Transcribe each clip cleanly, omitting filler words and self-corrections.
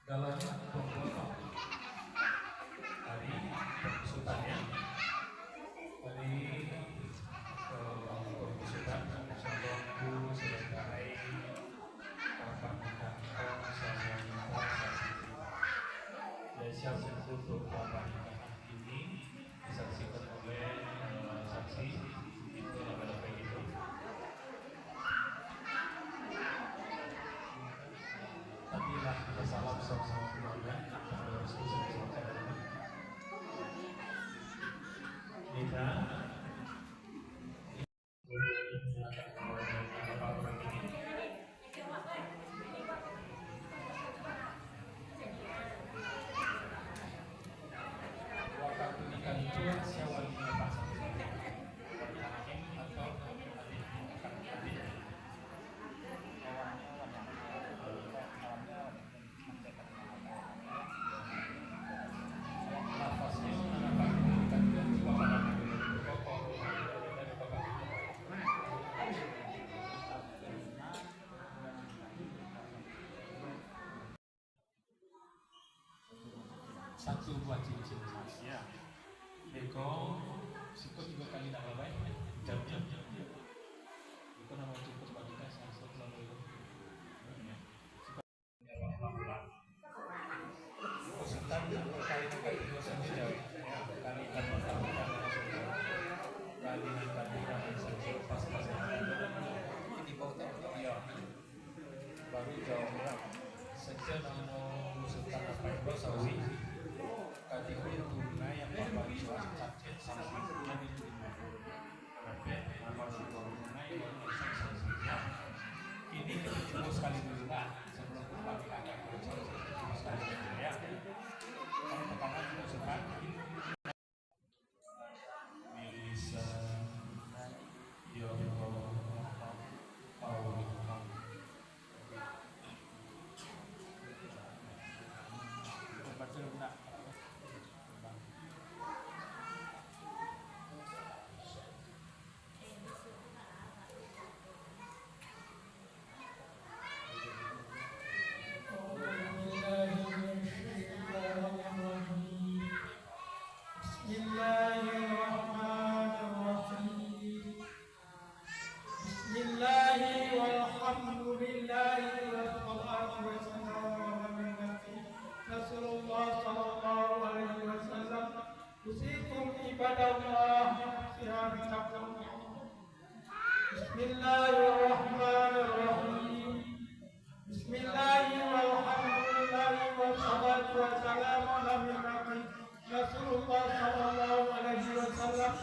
galanya pembuatan dari pembusutannya dari pembusutan salonku sebagai kapan kantong sama jasa untuk kapan ini disaksikan oleh saksi itu pada begitu. Tadilah kita salam sama keluarga harus disaksikan kita satu buah cincin emas ya. Eko sikut 3 kali nak baik jamnya. Eko nama cukup bagi kita satu lalu itu. Peserta kali dua saja ya. Kali saja pas ini bau ya. Baru jawab saja nama peserta apa itu sawi. Kategori tunai yang membantu target sanksinya itu tunai sanksinya ini cukup sekali dulu lah sebelum kembali akan cukup sekali dulu ya. Yang pertama dimasukkan bisa ya Bismillahirrahmanirrahim. Bismillahirrahmanirrahim. Wassalatu wassalamu ala Rasulullah sallallahu alaihi wasallam.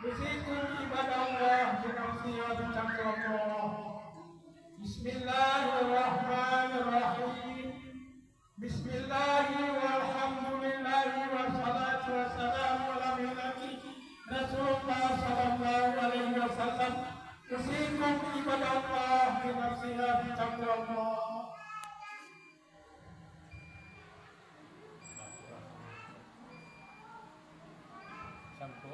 Usikum ibadallah binafsi wa bitaqwallah. Bismillahirrahmanirrahim. Bismillahirrahmanirrahim. Wassalatu wassalamu ala Rasulullah sallallahu alaihi wasallam. Usikum ibadallah binafsi wa bitaqwallah. Sampo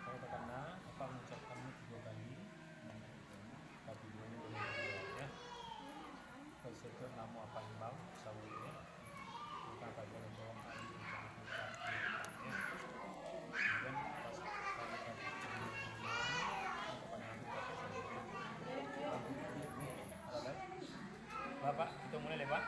kalau karena apa mengucapkanmu 3 kali tapi dua ini boleh ya berserta nama apa imbang sawitnya maka pada orang ahli dan Bapak kita mulai lepas.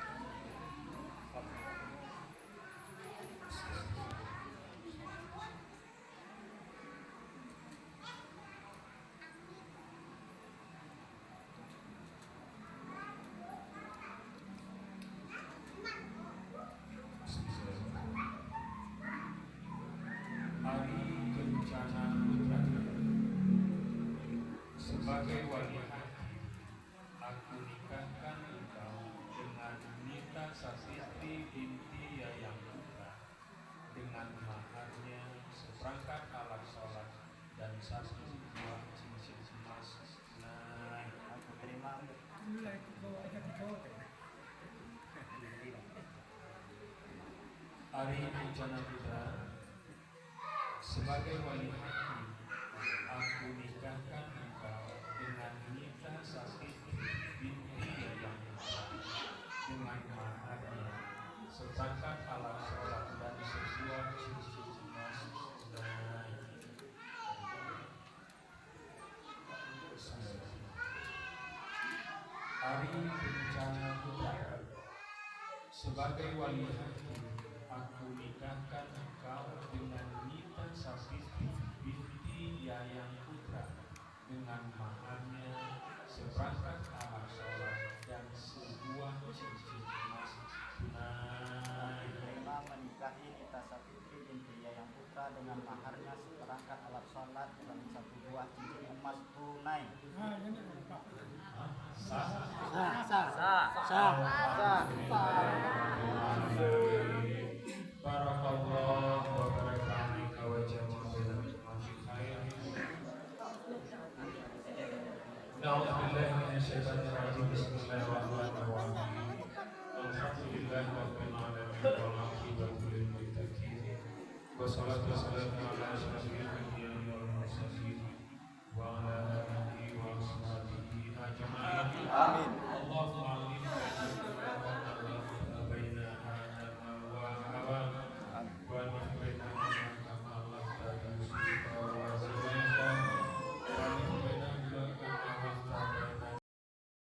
Sebagai wali aku nikahkan engkau dengan Nita Sasiti binti Yayang Putra dengan maharnya seperangkat alat sholat dan satu buah cincin emas. Nah, aku terima. Hari Bencana Putra sebagai wali aku nikahkan engkau dengan Nita Sasiti binti Yayang Putra dengan maharnya Hai bencana putra, sebagai wali hakim, aku nikahkan engkau dengan Nita Safitri binti Yayang Putra dengan maharnya seperangkat alat sholat dan sebuah cincin emas tunai. Terima menikahi Nita Safitri binti Yayang Putra dengan maharnya seperangkat alat sholat dan satu buah cincin emas tunai. Barakallahu wa barakatuh wa jama'a masih khair. Na'udzubillahi minasyaitonir rajim. Bismillahirrahmanirrahim. Alhamdulillahi rabbil alamin wal aqibatu lil muttaqin. Wassalatu wassalamu ala asyrofil anbiya'i wal mursalin wa ala alihi wa ashabihi ajma'in. Amin. Allahumma